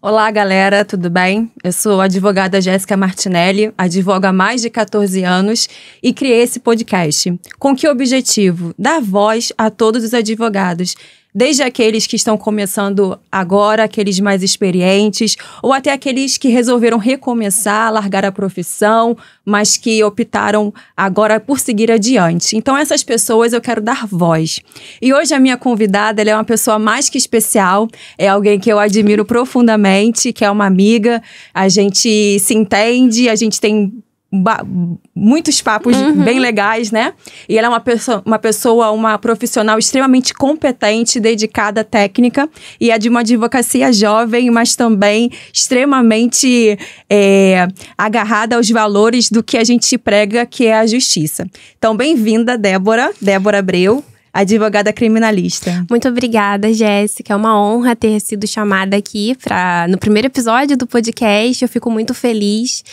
Olá, galera, tudo bem? Eu sou a advogada Jéssica Martinelli, advogo há mais de 14 anos e criei esse podcast. Com que objetivo? Dar voz a todos os advogados, desde aqueles que estão começando agora, aqueles mais experientes, ou até aqueles que resolveram recomeçar, largar a profissão, mas que optaram agora por seguir adiante. Então, essas pessoas eu quero dar voz. E hoje a minha convidada, ela é uma pessoa mais que especial, é alguém que eu admiro profundamente, que é uma amiga, a gente se entende, a gente tem muitos papos bem legais, né? E ela é uma profissional extremamente competente, dedicada, técnica, e é de uma advocacia jovem, mas também extremamente agarrada aos valores do que a gente prega, que é a justiça. Então, bem-vinda, Débora Abreu, advogada criminalista. Muito obrigada, Jéssica. É uma honra ter sido chamada aqui no primeiro episódio do podcast. Eu fico muito feliz.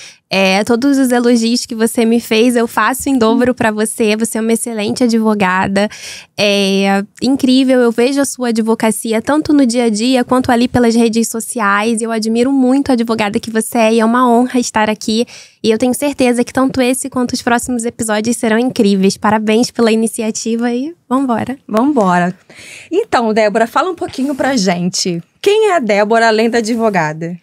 Todos os elogios que você me fez, eu faço em dobro para você. Você é uma excelente advogada. É incrível, eu vejo a sua advocacia tanto no dia a dia quanto ali pelas redes sociais. Eu admiro muito a advogada que você é e é uma honra estar aqui. E eu tenho certeza que tanto esse quanto os próximos episódios serão incríveis. Parabéns pela iniciativa e vambora. Vambora. Então, Débora, fala um pouquinho pra gente. Quem é a Débora além da advogada?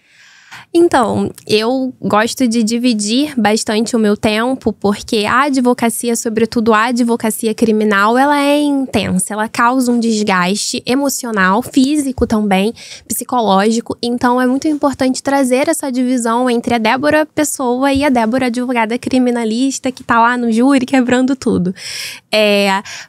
Então, eu gosto de dividir bastante o meu tempo, porque a advocacia, sobretudo a advocacia criminal, ela é intensa, ela causa um desgaste emocional, físico também, psicológico. Então, é muito importante trazer essa divisão entre a Débora pessoa e a Débora advogada criminalista, que tá lá no júri quebrando tudo.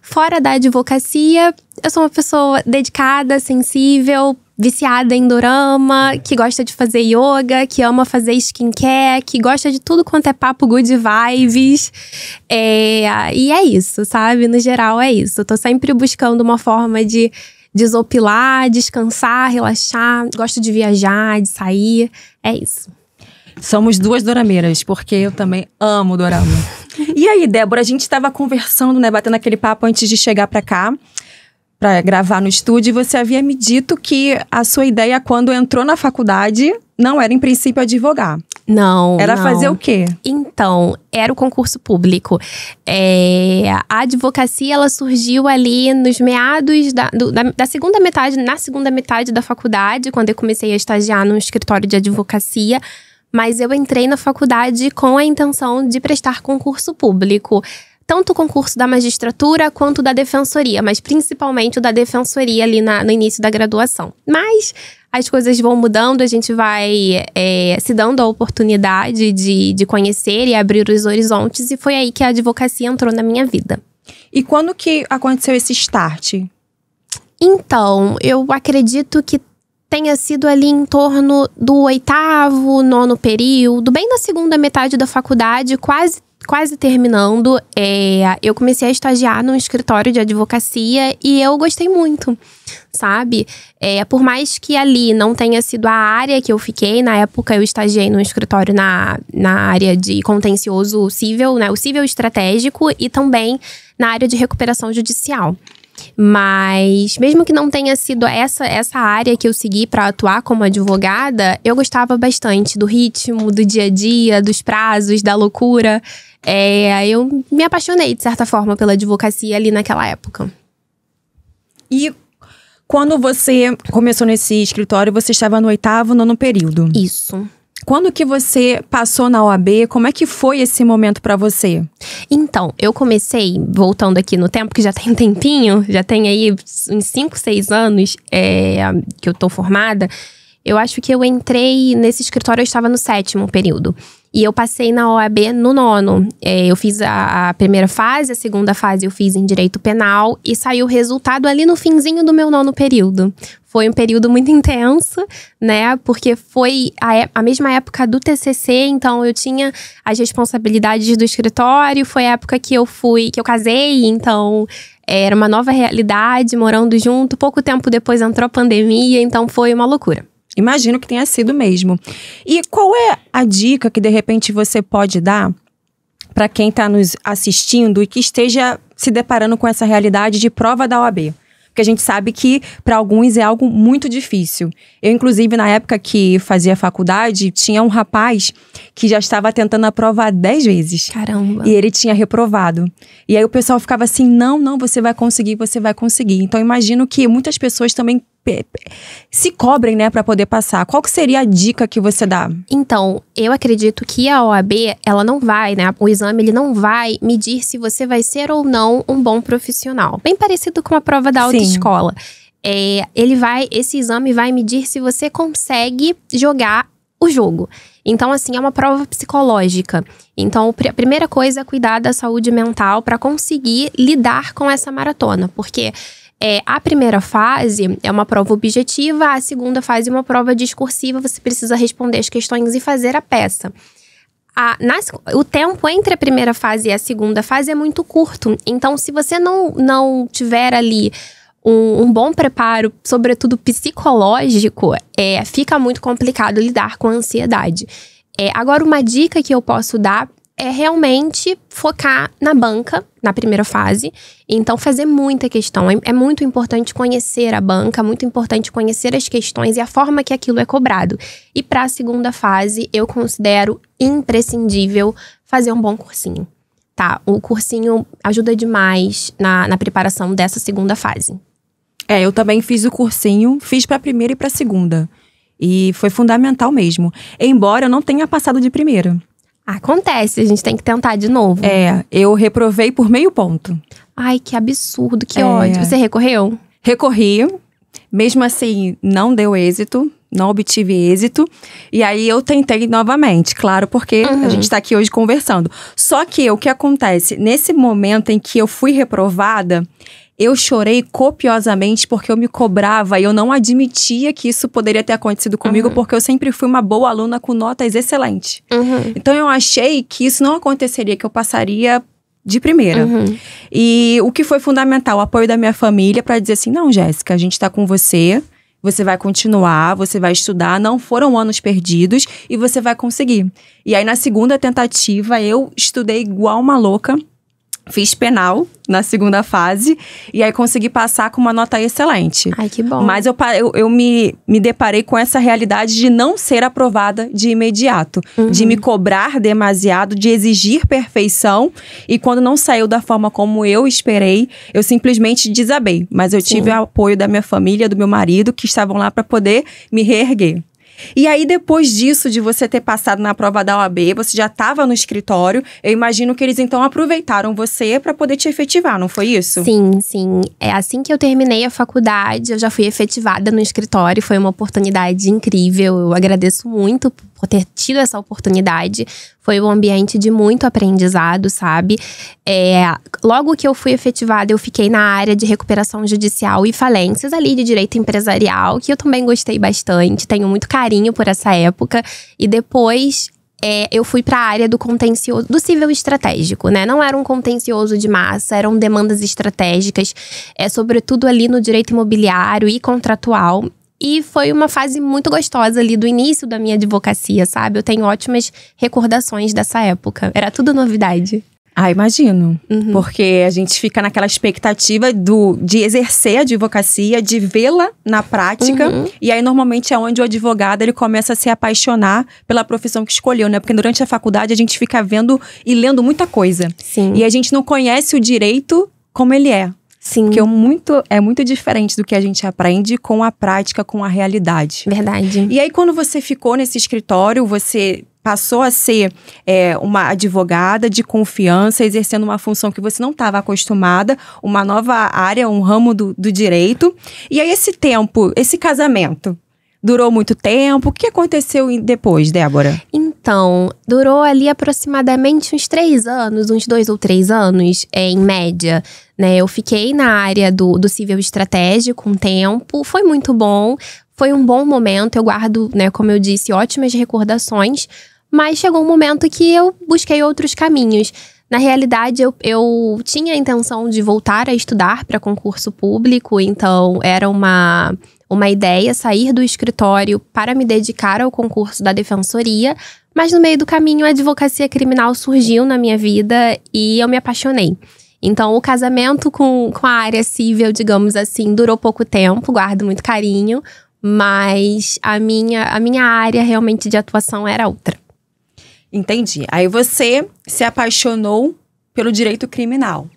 Fora da advocacia, eu sou uma pessoa dedicada, sensível, viciada em dorama, que gosta de fazer yoga, que ama fazer skincare, que gosta de tudo quanto é papo good vibes. E é isso, sabe? No geral é isso. Eu tô sempre buscando uma forma de desopilar, descansar, relaxar. Gosto de viajar, de sair. É isso. Somos duas dorameiras, porque eu também amo dorama. E aí, Débora, a gente tava conversando, né? Batendo aquele papo antes de chegar pra cá, para gravar no estúdio, e você havia me dito que a sua ideia, quando entrou na faculdade, não era, em princípio, advogar. Não, Era fazer o quê? Então, era o concurso público. A advocacia, ela surgiu ali nos meados da segunda metade, na segunda metade da faculdade, quando eu comecei a estagiar num escritório de advocacia. Mas eu entrei na faculdade com a intenção de prestar concurso público. Tanto o concurso da magistratura quanto da defensoria, mas principalmente o da defensoria ali no início da graduação. Mas as coisas vão mudando, a gente vai se dando a oportunidade de conhecer e abrir os horizontes, e foi aí que a advocacia entrou na minha vida. E quando que aconteceu esse start? Então, eu acredito que tenha sido ali em torno do 8º, 9º período, bem na segunda metade da faculdade, quase terminando. Eu comecei a estagiar num escritório de advocacia e eu gostei muito, sabe? Por mais que ali não tenha sido a área que eu fiquei, na época eu estagiei num escritório na área de contencioso civil, né? O civil estratégico, e também na área de recuperação judicial. Mas, mesmo que não tenha sido essa área que eu segui para atuar como advogada, eu gostava bastante do ritmo, do dia a dia, dos prazos, da loucura. Eu me apaixonei, de certa forma, pela advocacia ali naquela época. E quando você começou nesse escritório, você estava no 8º, 9º período. Isso. Quando que você passou na OAB? Como é que foi esse momento pra você? Então, eu comecei, voltando aqui no tempo, que já tem um tempinho, já tem aí uns 5, 6 anos que eu tô formada. Eu acho que eu entrei nesse escritório, eu estava no 7º período. E eu passei na OAB no 9º. Eu fiz a primeira fase, a segunda fase eu fiz em Direito Penal. E saiu o resultado ali no finzinho do meu 9º período. Foi um período muito intenso, né? Porque foi a mesma época do TCC, então eu tinha as responsabilidades do escritório. Foi a época que eu casei, então era uma nova realidade, morando junto. Pouco tempo depois entrou a pandemia, então foi uma loucura. Imagino que tenha sido mesmo. E qual é a dica que, de repente, você pode dar para quem está nos assistindo e que esteja se deparando com essa realidade de prova da OAB? Porque a gente sabe que, para alguns, é algo muito difícil. Eu, inclusive, na época que fazia faculdade, tinha um rapaz que já estava tentando a prova há 10 vezes. Caramba! E ele tinha reprovado. E aí o pessoal ficava assim, não, você vai conseguir, você vai conseguir. Então, eu imagino que muitas pessoas também se cobrem, né, para poder passar. Qual que seria a dica que você dá? Então, eu acredito que a OAB, ela não vai, né, o exame, ele não vai medir se você vai ser ou não um bom profissional. Bem parecido com a prova da autoescola. Esse exame vai medir se você consegue jogar o jogo. Então, assim, é uma prova psicológica. Então, a primeira coisa é cuidar da saúde mental para conseguir lidar com essa maratona. Porque a primeira fase é uma prova objetiva, a segunda fase é uma prova discursiva, você precisa responder as questões e fazer a peça. O tempo entre a primeira fase e a segunda fase é muito curto. Então, se você não tiver ali um bom preparo, sobretudo psicológico, fica muito complicado lidar com a ansiedade. Agora, uma dica que eu posso dar é realmente focar na banca, na primeira fase. Então, fazer muita questão. É muito importante conhecer a banca, muito importante conhecer as questões e a forma que aquilo é cobrado. E para a segunda fase, eu considero imprescindível fazer um bom cursinho. Tá? O cursinho ajuda demais na preparação dessa segunda fase. Eu também fiz o cursinho, fiz para a primeira e para a segunda. E foi fundamental mesmo. Embora eu não tenha passado de primeira. Acontece, a gente tem que tentar de novo. Eu reprovei por meio ponto. Ai, que absurdo, que ódio. Você recorreu? Recorri, mesmo assim não deu êxito, não obtive êxito. E aí eu tentei novamente, claro, porque a gente tá aqui hoje conversando. Só que o que acontece, nesse momento em que eu fui reprovada, eu chorei copiosamente porque eu me cobrava e eu não admitia que isso poderia ter acontecido comigo, porque eu sempre fui uma boa aluna com notas excelentes. Então eu achei que isso não aconteceria, que eu passaria de primeira. E o que foi fundamental, o apoio da minha família para dizer assim, não, Jéssica, a gente tá com você, você vai continuar, você vai estudar, não foram anos perdidos e você vai conseguir. E aí na segunda tentativa eu estudei igual uma louca, fiz penal na segunda fase e aí consegui passar com uma nota excelente. Ai, que bom. Mas eu me deparei com essa realidade de não ser aprovada de imediato. De me cobrar demasiado, de exigir perfeição. E quando não saiu da forma como eu esperei, eu simplesmente desabei. Mas eu tive o apoio da minha família, do meu marido, que estavam lá para poder me reerguer. E aí, depois disso, de você ter passado na prova da OAB, você já estava no escritório, eu imagino que eles então aproveitaram você para poder te efetivar, não foi isso? Sim. Assim que eu terminei a faculdade, eu já fui efetivada no escritório, foi uma oportunidade incrível, eu agradeço muito por ter tido essa oportunidade. Foi um ambiente de muito aprendizado, sabe? Logo que eu fui efetivada, eu fiquei na área de recuperação judicial e falências ali de direito empresarial, que eu também gostei bastante, tenho muito carinho por essa época. E depois eu fui para a área do contencioso, do cível estratégico, né? Não era um contencioso de massa, eram demandas estratégicas, sobretudo ali no direito imobiliário e contratual. E foi uma fase muito gostosa ali do início da minha advocacia, sabe? Eu tenho ótimas recordações dessa época. Era tudo novidade. Imagino. Porque a gente fica naquela expectativa de exercer a advocacia, de vê-la na prática. E aí, normalmente, é onde o advogado ele começa a se apaixonar pela profissão que escolheu, né? Porque durante a faculdade, a gente fica vendo e lendo muita coisa. Sim. E a gente não conhece o direito como ele é. Sim. Porque é muito diferente do que a gente aprende com a prática, com a realidade. Verdade. E aí, quando você ficou nesse escritório, você passou a ser uma advogada de confiança, exercendo uma função que você não estava acostumada, uma nova área, um ramo do direito. E aí, esse tempo, esse casamento, durou muito tempo? O que aconteceu depois, Débora? Então, durou ali aproximadamente uns 3 anos, uns 2 ou 3 anos, em média, né? Eu fiquei na área do cível estratégico um tempo, foi muito bom, foi um bom momento, eu guardo, né, como eu disse, ótimas recordações, mas chegou um momento que eu busquei outros caminhos. Na realidade, eu tinha a intenção de voltar a estudar para concurso público, então era uma uma ideia, sair do escritório para me dedicar ao concurso da defensoria. Mas no meio do caminho, a advocacia criminal surgiu na minha vida e eu me apaixonei. Então, o casamento com a área civil, digamos assim, durou pouco tempo, guardo muito carinho. Mas a minha área realmente de atuação era outra. Entendi. Aí você se apaixonou pelo direito criminal.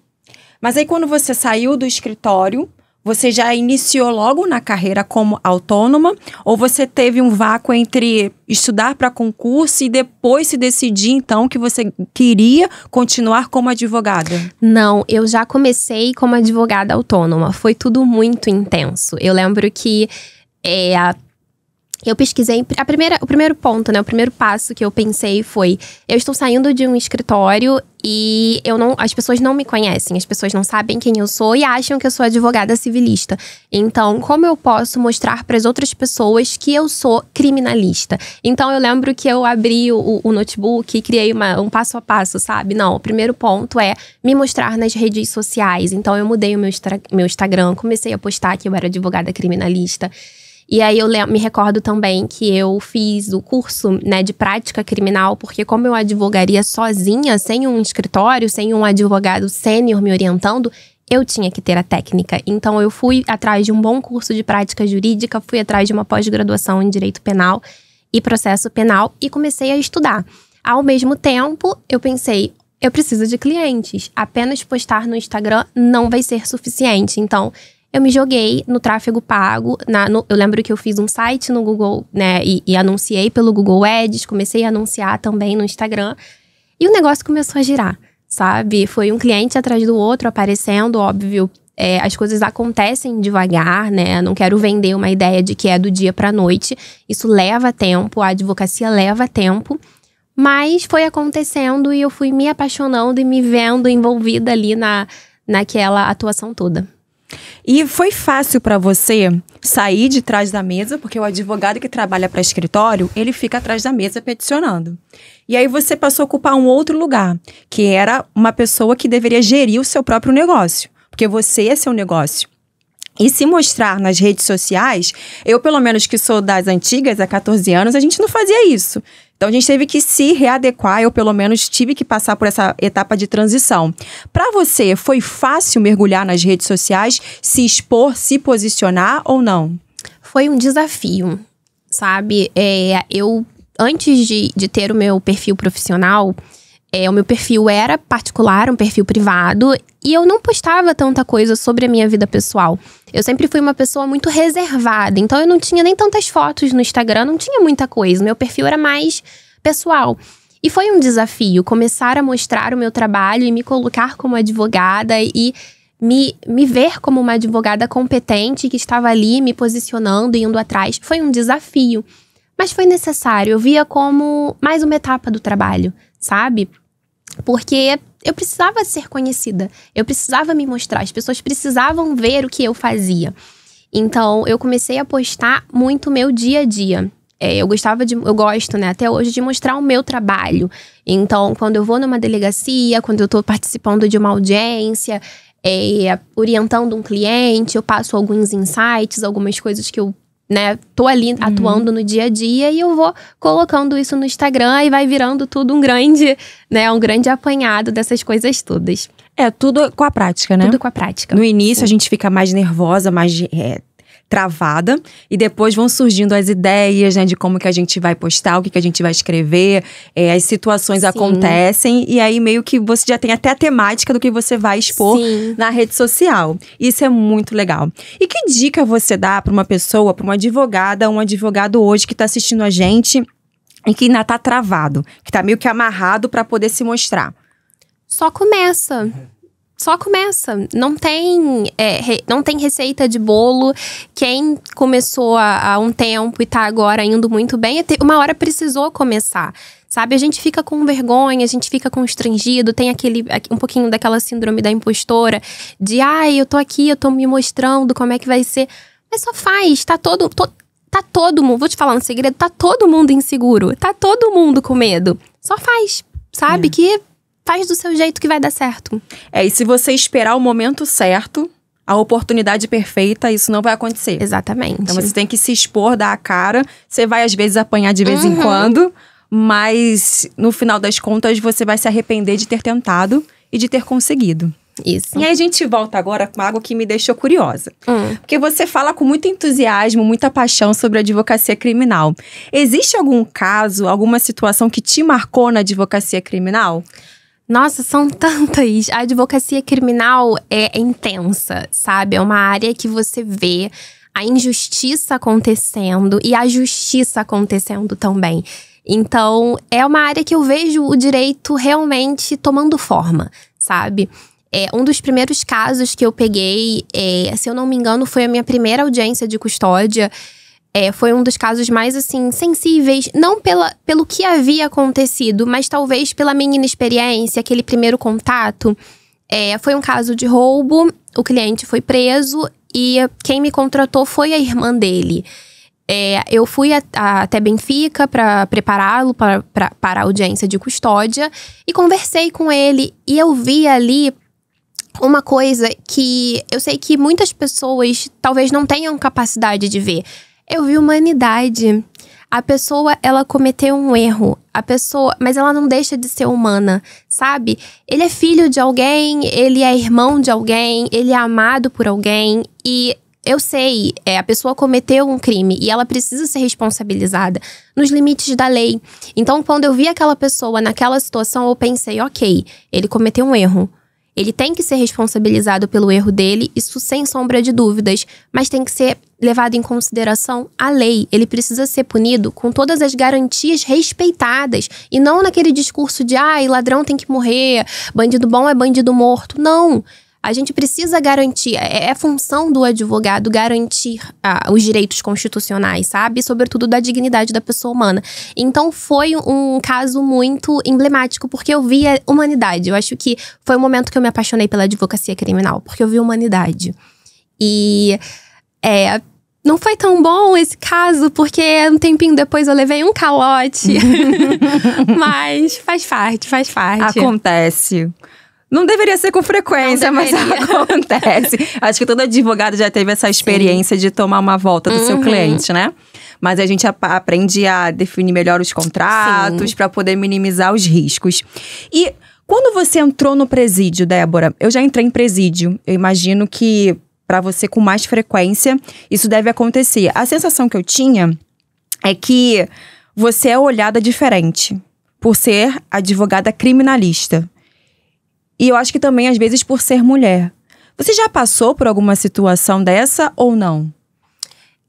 Mas aí quando você saiu do escritório, você já iniciou logo na carreira como autônoma? Ou você teve um vácuo entre estudar para concurso e depois se decidir, então, que você queria continuar como advogada? Não, eu já comecei como advogada autônoma. Foi tudo muito intenso. Eu lembro que eu pesquisei, o primeiro ponto, né? O primeiro passo que eu pensei foi: eu estou saindo de um escritório e as pessoas não me conhecem, as pessoas não sabem quem eu sou e acham que eu sou advogada civilista. Então, como eu posso mostrar para as outras pessoas que eu sou criminalista? Então, eu lembro que eu abri o notebook e criei um passo a passo, sabe? Não, o primeiro ponto é me mostrar nas redes sociais. Então, eu mudei o meu Instagram, comecei a postar que eu era advogada criminalista. E aí eu me recordo também que eu fiz o curso, né, de prática criminal, porque como eu advogaria sozinha, sem um escritório, sem um advogado sênior me orientando, eu tinha que ter a técnica. Então eu fui atrás de um bom curso de prática jurídica, fui atrás de uma pós-graduação em direito penal e processo penal e comecei a estudar. Ao mesmo tempo, eu pensei, eu preciso de clientes. Apenas postar no Instagram não vai ser suficiente. Então, eu me joguei no tráfego pago. Eu lembro que eu fiz um site no Google, né? E anunciei pelo Google Ads. Comecei a anunciar também no Instagram. E o negócio começou a girar, sabe? Foi um cliente atrás do outro aparecendo, óbvio. As coisas acontecem devagar, né? Não quero vender uma ideia de que é do dia pra noite. Isso leva tempo, a advocacia leva tempo. Mas foi acontecendo e eu fui me apaixonando e me vendo envolvida ali naquela atuação toda. E foi fácil para você sair de trás da mesa, porque o advogado que trabalha para escritório, ele fica atrás da mesa peticionando. E aí você passou a ocupar um outro lugar, que era uma pessoa que deveria gerir o seu próprio negócio, porque você é seu negócio. E se mostrar nas redes sociais, eu pelo menos que sou das antigas, há 14 anos, a gente não fazia isso. Então a gente teve que se readequar, eu pelo menos tive que passar por essa etapa de transição. Para você, foi fácil mergulhar nas redes sociais, se expor, se posicionar ou não? Foi um desafio, sabe? Eu, antes de ter o meu perfil profissional, o meu perfil era particular, um perfil privado, e eu não postava tanta coisa sobre a minha vida pessoal. Eu sempre fui uma pessoa muito reservada, então eu não tinha nem tantas fotos no Instagram, não tinha muita coisa. Meu perfil era mais pessoal. E foi um desafio começar a mostrar o meu trabalho e me colocar como advogada e me ver como uma advogada competente que estava ali me posicionando e indo atrás. Foi um desafio, mas foi necessário. Eu via como mais uma etapa do trabalho, sabe? Porque eu precisava ser conhecida, eu precisava me mostrar, as pessoas precisavam ver o que eu fazia. Então, eu comecei a postar muito meu dia a dia. Eu gosto, né, até hoje, de mostrar o meu trabalho. Então, quando eu vou numa delegacia, quando eu tô participando de uma audiência, orientando um cliente, eu passo alguns insights, algumas coisas que eu tô ali atuando no dia a dia e eu vou colocando isso no Instagram e vai virando tudo um grande apanhado dessas coisas todas. Tudo com a prática, né? Tudo com a prática. No início, a gente fica mais nervosa, mais travada. E depois vão surgindo as ideias, né? De como que a gente vai postar, o que a gente vai escrever. As situações acontecem. E aí, meio que você já tem até a temática do que você vai expor na rede social. Isso é muito legal. E que dica você dá para uma pessoa, para uma advogada, um advogado hoje que está assistindo a gente e que ainda tá travado, que tá meio que amarrado para poder se mostrar? Só começa. Não tem receita de bolo. Quem começou há um tempo e tá agora indo muito bem, uma hora precisou começar. Sabe, a gente fica com vergonha, a gente fica constrangido, tem um pouquinho daquela síndrome da impostora, de eu tô aqui, eu tô me mostrando como é que vai ser. Mas só faz, tá todo mundo, vou te falar um segredo, tá todo mundo inseguro, tá todo mundo com medo. Só faz, sabe, que faz do seu jeito que vai dar certo. E se você esperar o momento certo, a oportunidade perfeita, isso não vai acontecer. Exatamente. Então você tem que se expor, dar a cara. Você vai, às vezes, apanhar de vez em quando, mas no final das contas você vai se arrepender de ter tentado e de ter conseguido. Isso. E aí a gente volta agora com algo que me deixou curiosa. Porque você fala com muito entusiasmo, muita paixão sobre a advocacia criminal. Existe algum caso, alguma situação que te marcou na advocacia criminal? Nossa, são tantas. A advocacia criminal é intensa, sabe? É uma área que você vê a injustiça acontecendo e a justiça acontecendo também. Então, é uma área que eu vejo o direito realmente tomando forma, sabe? Um dos primeiros casos que eu peguei, se eu não me engano, foi a minha primeira audiência de custódia. Foi um dos casos mais, assim, sensíveis. Não pelo que havia acontecido, mas talvez pela minha inexperiência, aquele primeiro contato. Foi um caso de roubo, o cliente foi preso e quem me contratou foi a irmã dele. Eu fui até Benfica para prepará-lo para a audiência de custódia e conversei com ele. E eu vi ali uma coisa que eu sei que muitas pessoas talvez não tenham capacidade de ver. Eu vi humanidade. A pessoa, ela cometeu um erro. Mas ela não deixa de ser humana, sabe? Ele é filho de alguém, ele é irmão de alguém, ele é amado por alguém. E eu sei, a pessoa cometeu um crime e ela precisa ser responsabilizada nos limites da lei. Então, quando eu vi aquela pessoa naquela situação, eu pensei, ok, ele cometeu um erro. Ele tem que ser responsabilizado pelo erro dele, isso sem sombra de dúvidas. Mas tem que ser levado em consideração a lei. Ele precisa ser punido com todas as garantias respeitadas. E não naquele discurso de, ladrão tem que morrer, bandido bom é bandido morto. Não. A gente precisa garantir, é função do advogado garantir os direitos constitucionais, sabe? E, sobretudo, da dignidade da pessoa humana. Então, foi um caso muito emblemático, porque eu vi a humanidade. Eu acho que foi o momento que eu me apaixonei pela advocacia criminal, porque eu vi humanidade. E não foi tão bom esse caso, porque um tempinho depois eu levei um calote. Mas faz parte. Acontece. Não deveria ser com frequência, mas acontece. Acho que todo advogado já teve essa experiência de tomar uma volta do seu cliente, né? Mas a gente aprende a definir melhor os contratos para poder minimizar os riscos. E quando você entrou no presídio, Débora, eu já entrei em presídio. Eu imagino que para você com mais frequência isso deve acontecer. A sensação que eu tinha é que você é olhada diferente por ser advogada criminalista. E eu acho que também, às vezes, por ser mulher. Você já passou por alguma situação dessa ou não?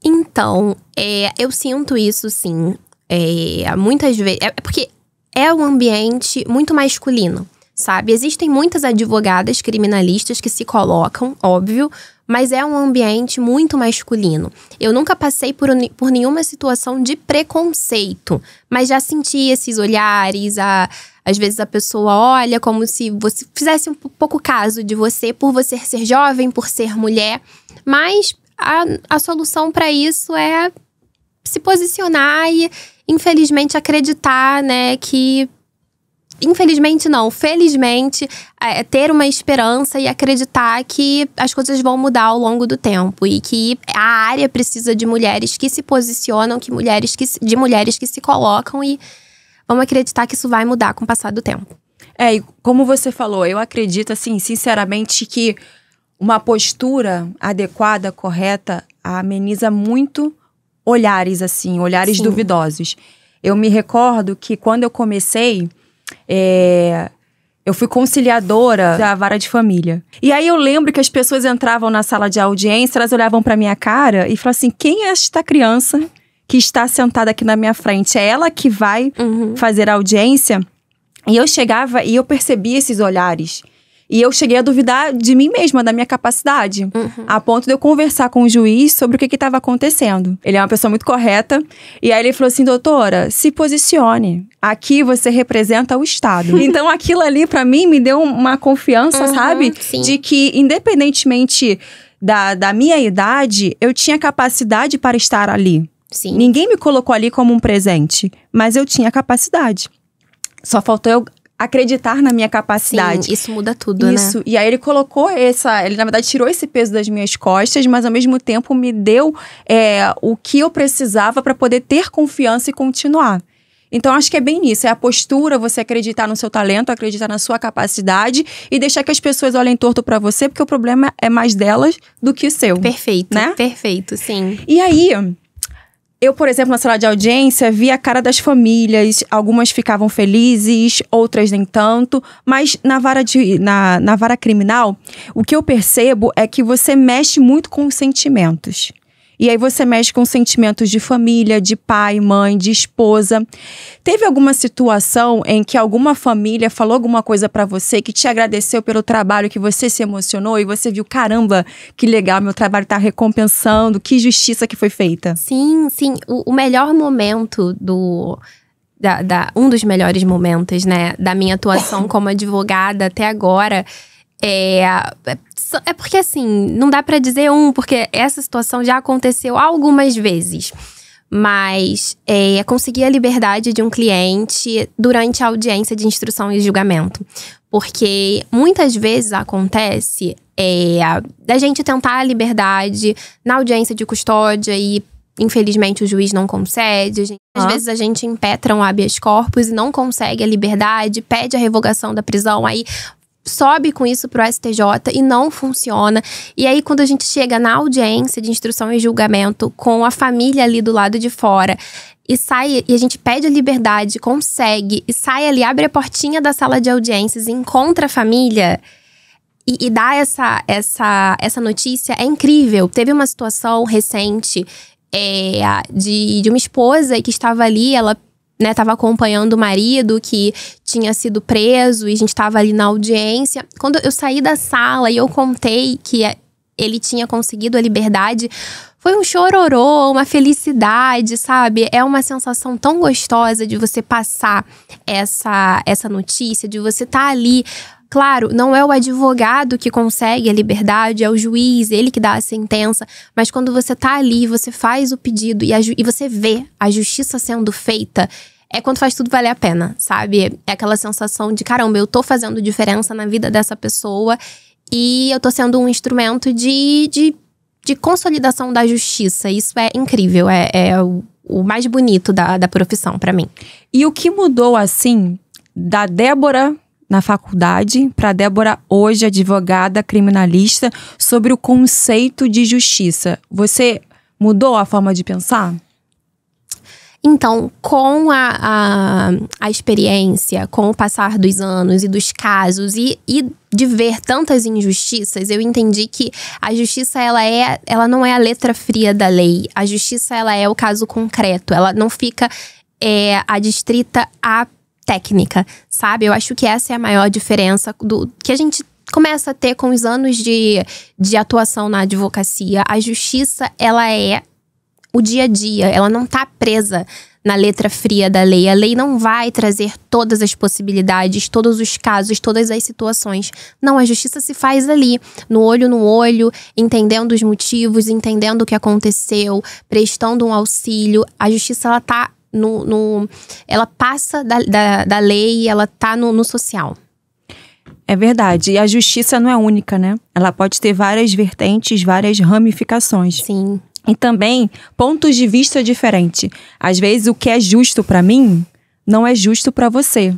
Então, eu sinto isso, sim. Muitas vezes... porque é um ambiente muito masculino, sabe? Existem muitas advogadas criminalistas que se colocam, óbvio, mas é um ambiente muito masculino. Eu nunca passei por nenhuma situação de preconceito, mas já senti esses olhares, às vezes a pessoa olha como se você fizesse um pouco caso de você, por você ser jovem, por ser mulher. Mas a solução para isso é se posicionar e, infelizmente, acreditar, né, que... Infelizmente não, felizmente, ter uma esperança e acreditar que as coisas vão mudar ao longo do tempo. E que a área precisa de mulheres que se posicionam, de mulheres que se colocam e... Vamos acreditar que isso vai mudar com o passar do tempo. E como você falou, eu acredito, assim, sinceramente, que uma postura adequada, correta, ameniza muito olhares, assim, olhares duvidosos. Eu me recordo que quando eu comecei, eu fui conciliadora da vara de família. E aí eu lembro que as pessoas entravam na sala de audiência, elas olhavam pra minha cara e falavam assim, quem é esta criança que está sentada aqui na minha frente? É ela que vai fazer a audiência? E eu chegava e eu percebia esses olhares. E eu cheguei a duvidar de mim mesma, da minha capacidade. A ponto de eu conversar com o juiz sobre o que estava acontecendo. Ele é uma pessoa muito correta. E aí ele falou assim, doutora, se posicione. Aqui você representa o Estado. Então aquilo ali pra mim me deu uma confiança, sabe? Sim. De que independentemente da minha idade, eu tinha capacidade para estar ali. Sim. Ninguém me colocou ali como um presente, mas eu tinha capacidade. Só faltou eu acreditar na minha capacidade. Sim, isso muda tudo, Isso. né? E aí ele colocou ele na verdade tirou esse peso das minhas costas, mas ao mesmo tempo me deu o que eu precisava para poder ter confiança e continuar. Então, acho que é bem nisso. É a postura, você acreditar no seu talento, acreditar na sua capacidade e deixar que as pessoas olhem torto pra você, porque o problema é mais delas do que seu. Perfeito, né? Perfeito, sim. E aí, eu, por exemplo, na sala de audiência, vi a cara das famílias. Algumas ficavam felizes, outras nem tanto. Mas na vara criminal, o que eu percebo é que você mexe muito com os sentimentos. E aí você mexe com sentimentos de família, de pai, mãe, de esposa. Teve alguma situação em que alguma família falou alguma coisa pra você que te agradeceu pelo trabalho, que você se emocionou e você viu, caramba, que legal, meu trabalho tá recompensando, que justiça que foi feita? Sim, sim. O melhor momento um dos melhores momentos, né, da minha atuação como advogada até agora é porque, assim, não dá pra dizer porque essa situação já aconteceu algumas vezes. Mas conseguir a liberdade de um cliente durante a audiência de instrução e julgamento. Porque muitas vezes acontece da gente tentar a liberdade na audiência de custódia e, infelizmente, o juiz não concede. Às vezes a gente impetra um habeas corpus e não consegue a liberdade, pede a revogação da prisão, aí sobe com isso pro STJ e não funciona. E aí, quando a gente chega na audiência de instrução e julgamento com a família ali do lado de fora e sai, e a gente pede a liberdade, consegue, e sai ali, abre a portinha da sala de audiências e encontra a família e dá essa notícia, é incrível. Teve uma situação recente de uma esposa que estava ali, ela estava acompanhando o marido que tinha sido preso e a gente estava ali na audiência. Quando eu saí da sala e eu contei que ele tinha conseguido a liberdade, foi um chororô, uma felicidade, sabe? É uma sensação tão gostosa de você passar essa notícia, de você estar ali. Claro, não é o advogado que consegue a liberdade, é o juiz, ele que dá a sentença. Mas quando você tá ali, você faz o pedido e você vê a justiça sendo feita, é quando faz tudo valer a pena, sabe? É aquela sensação de, caramba, eu tô fazendo diferença na vida dessa pessoa e eu tô sendo um instrumento de consolidação da justiça. Isso é incrível, é o mais bonito da profissão pra mim. E o que mudou, assim, da Débora na faculdade para Débora hoje, advogada criminalista, sobre o conceito de justiça? Você mudou a forma de pensar? Então, com a experiência, com o passar dos anos e dos casos e de ver tantas injustiças, eu entendi que a justiça, ela não é a letra fria da lei. A justiça, ela é o caso concreto. Ela não fica adstrita à técnica, sabe? Eu acho que essa é a maior diferença que a gente começa a ter com os anos de atuação na advocacia. A justiça, ela é o dia a dia, ela não tá presa na letra fria da lei. A lei não vai trazer todas as possibilidades, todos os casos, todas as situações. Não, a justiça se faz ali, no olho, entendendo os motivos, entendendo o que aconteceu, prestando um auxílio. A justiça, ela tá ela passa da lei, ela tá no social. É verdade. E a justiça não é única, né? Ela pode ter várias vertentes, várias ramificações. Sim. E também pontos de vista diferentes. Às vezes, o que é justo pra mim, não é justo pra você.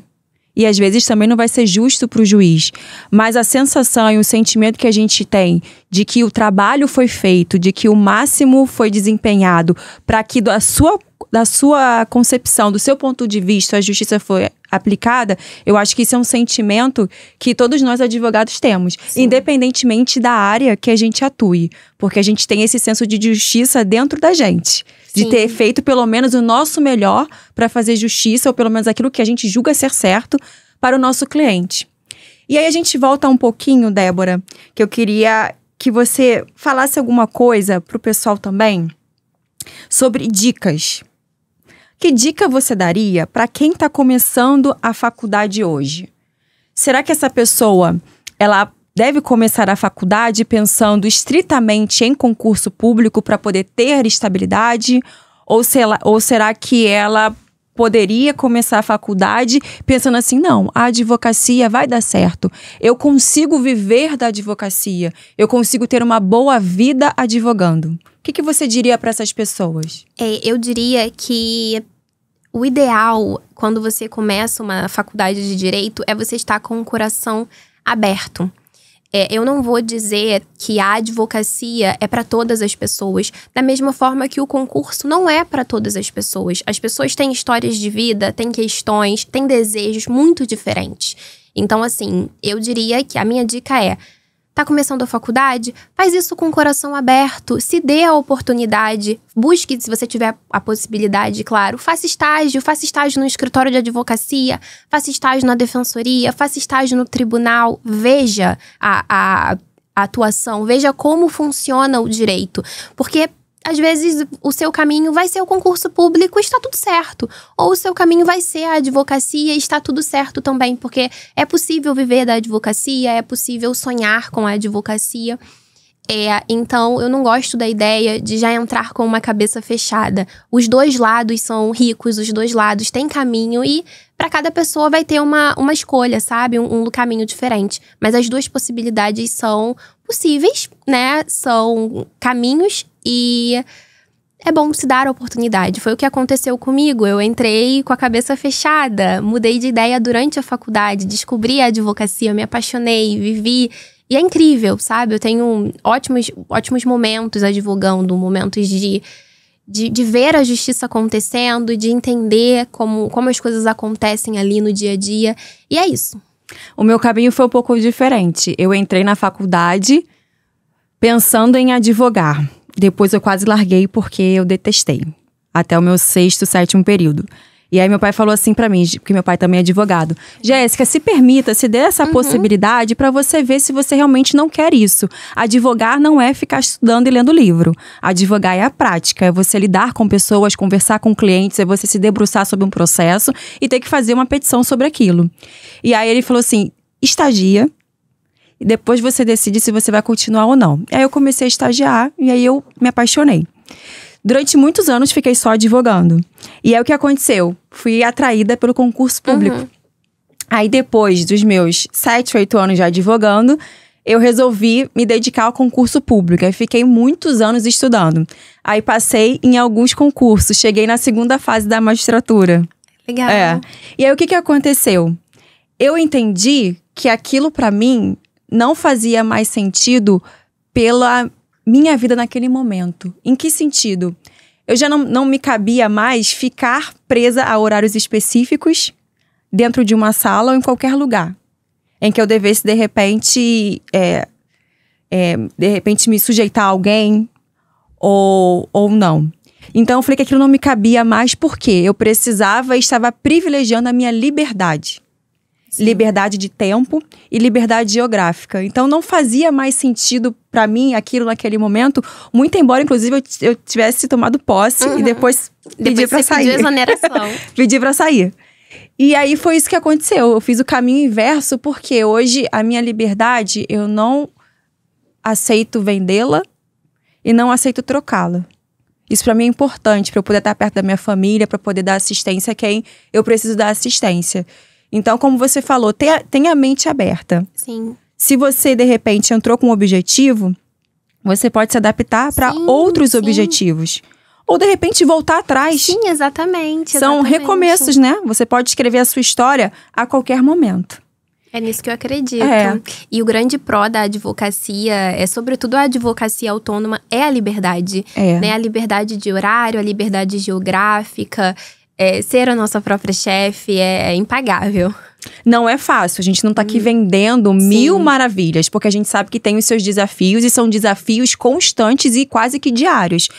E às vezes também não vai ser justo pro juiz. Mas a sensação e o sentimento que a gente tem de que o trabalho foi feito, de que o máximo foi desempenhado para que da sua concepção, do seu ponto de vista, a justiça foi aplicada, eu acho que isso é um sentimento que todos nós advogados temos, sim, independentemente da área que a gente atue. Porque a gente tem esse senso de justiça dentro da gente. De sim, ter feito pelo menos o nosso melhor para fazer justiça, ou pelo menos aquilo que a gente julga ser certo para o nosso cliente. E aí a gente volta um pouquinho, Débora, que eu queria que você falasse alguma coisa pro pessoal também sobre dicas. Que dica você daria para quem está começando a faculdade hoje? Será que essa pessoa, ela deve começar a faculdade pensando estritamente em concurso público para poder ter estabilidade? Ou será que ela poderia começar a faculdade pensando assim, não, a advocacia vai dar certo. Eu consigo viver da advocacia. Eu consigo ter uma boa vida advogando. O que você diria para essas pessoas? Eu diria que o ideal, quando você começa uma faculdade de Direito, é você estar com o coração aberto. Eu não vou dizer que a advocacia é para todas as pessoas, da mesma forma que o concurso não é para todas as pessoas. As pessoas têm histórias de vida, têm questões, têm desejos muito diferentes. Então, assim, eu diria que a minha dica é: tá começando a faculdade? Faz isso com o coração aberto, se dê a oportunidade, busque, se você tiver a possibilidade, claro, faça estágio no escritório de advocacia, faça estágio na defensoria, faça estágio no tribunal, veja a atuação, veja como funciona o direito, porque às vezes o seu caminho vai ser o concurso público e está tudo certo. Ou o seu caminho vai ser a advocacia e está tudo certo também. Porque é possível viver da advocacia, é possível sonhar com a advocacia. Então, eu não gosto da ideia de já entrar com uma cabeça fechada. Os dois lados são ricos, os dois lados têm caminho e para cada pessoa vai ter uma escolha, sabe? Um caminho diferente. Mas as duas possibilidades são possíveis, né? São caminhos e é bom se dar a oportunidade. Foi o que aconteceu comigo. Eu entrei com a cabeça fechada, mudei de ideia durante a faculdade, descobri a advocacia, me apaixonei, vivi. E é incrível, sabe? Eu tenho ótimos momentos advogando, momentos de ver a justiça acontecendo, de entender como as coisas acontecem ali no dia a dia. E é isso. O meu caminho foi um pouco diferente. Eu entrei na faculdade pensando em advogar. Depois eu quase larguei porque eu detestei. Até o meu 6º, 7º período. E aí meu pai falou assim pra mim, porque meu pai também é advogado: Jéssica, se permita, se dê essa possibilidade pra você ver se você realmente não quer isso. Advogar não é ficar estudando e lendo livro. Advogar é a prática, é você lidar com pessoas, conversar com clientes, é você se debruçar sobre um processo e ter que fazer uma petição sobre aquilo. E aí ele falou assim: estagia, e depois você decide se você vai continuar ou não. E aí eu comecei a estagiar e aí eu me apaixonei. Durante muitos anos fiquei só advogando. E aí o que aconteceu? Fui atraída pelo concurso público. Aí depois dos meus 7, 8 anos já advogando, eu resolvi me dedicar ao concurso público. Aí fiquei muitos anos estudando. Aí passei em alguns concursos. Cheguei na 2ª fase da magistratura. Legal. E aí o que aconteceu? Eu entendi que aquilo pra mim não fazia mais sentido pela minha vida naquele momento. Em que sentido? Eu já não me cabia mais ficar presa a horários específicos dentro de uma sala ou em qualquer lugar. Em que eu devesse, de repente me sujeitar a alguém ou não. Então, eu falei que aquilo não me cabia mais porque eu precisava e estava privilegiando a minha liberdade. Sim. Liberdade de tempo e liberdade geográfica. Então, não fazia mais sentido pra mim aquilo naquele momento, muito embora, inclusive, eu tivesse tomado posse e depois pedi pra sair. Pediu exoneração. Pedi pra sair. E aí, foi isso que aconteceu. Eu fiz o caminho inverso, porque hoje a minha liberdade, eu não aceito vendê-la e não aceito trocá-la. Isso pra mim é importante, pra eu poder estar perto da minha família, pra poder dar assistência a quem eu preciso dar assistência. Então, como você falou, tenha a mente aberta. Sim. Se você, de repente, entrou com um objetivo, você pode se adaptar para outros objetivos. Ou, de repente, voltar atrás. Sim, exatamente. São recomeços, né? Você pode escrever a sua história a qualquer momento. É nisso que eu acredito. E o grande pró da advocacia, sobretudo a advocacia autônoma, é a liberdade. Né? A liberdade de horário, a liberdade geográfica. Ser a nossa própria chefe é impagável. Não é fácil, a gente não tá aqui vendendo mil maravilhas, porque a gente sabe que tem os seus desafios e são desafios constantes e quase que diários.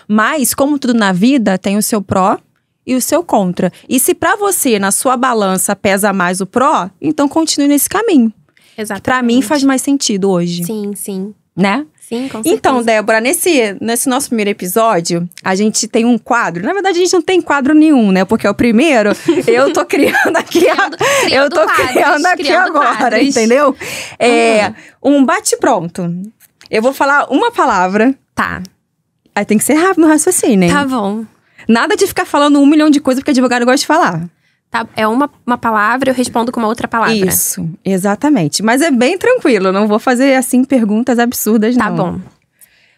Mas, como tudo na vida, tem o seu pró e o seu contra. E se pra você, na sua balança, pesa mais o pró, então continue nesse caminho. Exatamente. Pra mim faz mais sentido hoje. Sim, sim. Né? Sim, com certeza. Então, Débora, nesse nosso primeiro episódio, a gente tem um quadro. Na verdade, a gente não tem quadro nenhum, né? Porque é o primeiro, eu tô criando aqui agora, entendeu? Um bate-pronto. Eu vou falar uma palavra. Tá. Aí tem que ser rápido no raciocínio, hein? Tá bom. Nada de ficar falando 1 milhão de coisas, porque advogado gosta de falar. Tá, é uma palavra, eu respondo com uma outra palavra. Isso, exatamente. Mas é bem tranquilo, não vou fazer, assim, perguntas absurdas, não. Tá bom.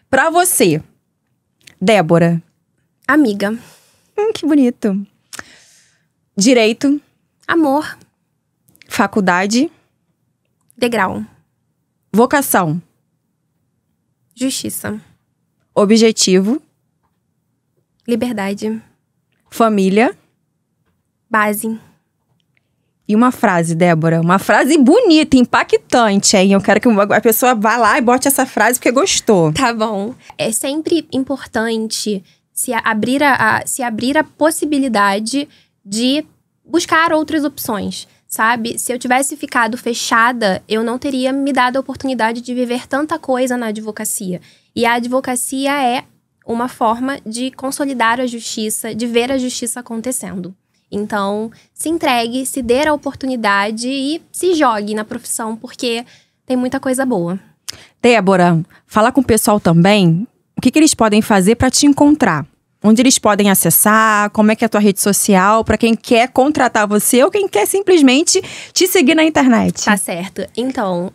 Pra você, Débora. Amiga. Que bonito. Direito. Amor. Faculdade. Degrau. Vocação. Justiça. Objetivo. Liberdade. Família. Base. E uma frase, Débora. Uma frase bonita, impactante, hein? Eu quero que a pessoa vá lá e bote essa frase porque gostou. Tá bom. É sempre importante se abrir a possibilidade de buscar outras opções, sabe? Se eu tivesse ficado fechada, eu não teria me dado a oportunidade de viver tanta coisa na advocacia. E a advocacia é uma forma de consolidar a justiça, de ver a justiça acontecendo. Então, se entregue, se dê a oportunidade e se jogue na profissão, porque tem muita coisa boa. Débora, fala com o pessoal também o que eles podem fazer para te encontrar. Onde eles podem acessar, como é que é a tua rede social, para quem quer contratar você ou quem quer simplesmente te seguir na internet. Tá certo. Então,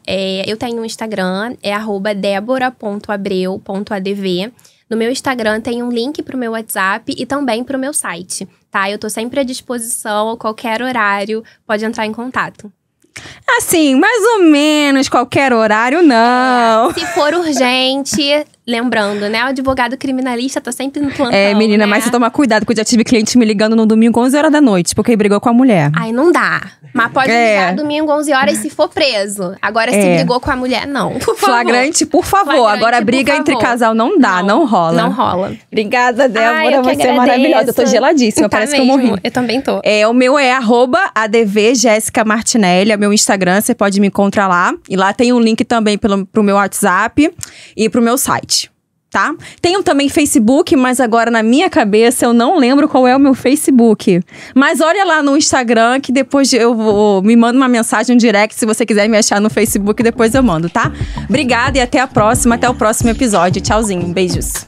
eu tenho um Instagram, é @debora.abreu.adv. No meu Instagram tem um link pro meu WhatsApp e também pro meu site, tá? Eu tô sempre à disposição, a qualquer horário, pode entrar em contato. Assim, mais ou menos, qualquer horário, não. Se for urgente, lembrando, né? O advogado criminalista tá sempre no plantão, menina, né? mas você toma cuidado, porque eu já tive cliente me ligando no domingo 11 horas da noite, porque ele brigou com a mulher. Ai, não dá. Mas pode ligar domingo 11 horas se for preso. Agora, se brigou com a mulher, não. Por favor. Flagrante, por favor. Flagrante, agora, briga entre casal não dá, não rola. Não rola. Obrigada, Débora. Ai, eu que você é agradeço. maravilhosa. Eu tô geladíssima, Tá parece mesmo. que eu morri. Eu também tô. O meu é @advjessicamartinelli, é meu Instagram, você pode me encontrar lá. E lá tem um link também pro meu WhatsApp e pro meu site, tá? Tenho também Facebook, mas agora na minha cabeça eu não lembro qual é o meu Facebook. Mas olha lá no Instagram que depois me manda uma mensagem, um direct, se você quiser me achar no Facebook, depois eu mando, tá? Obrigada e até a próxima, até o próximo episódio. Tchauzinho, beijos.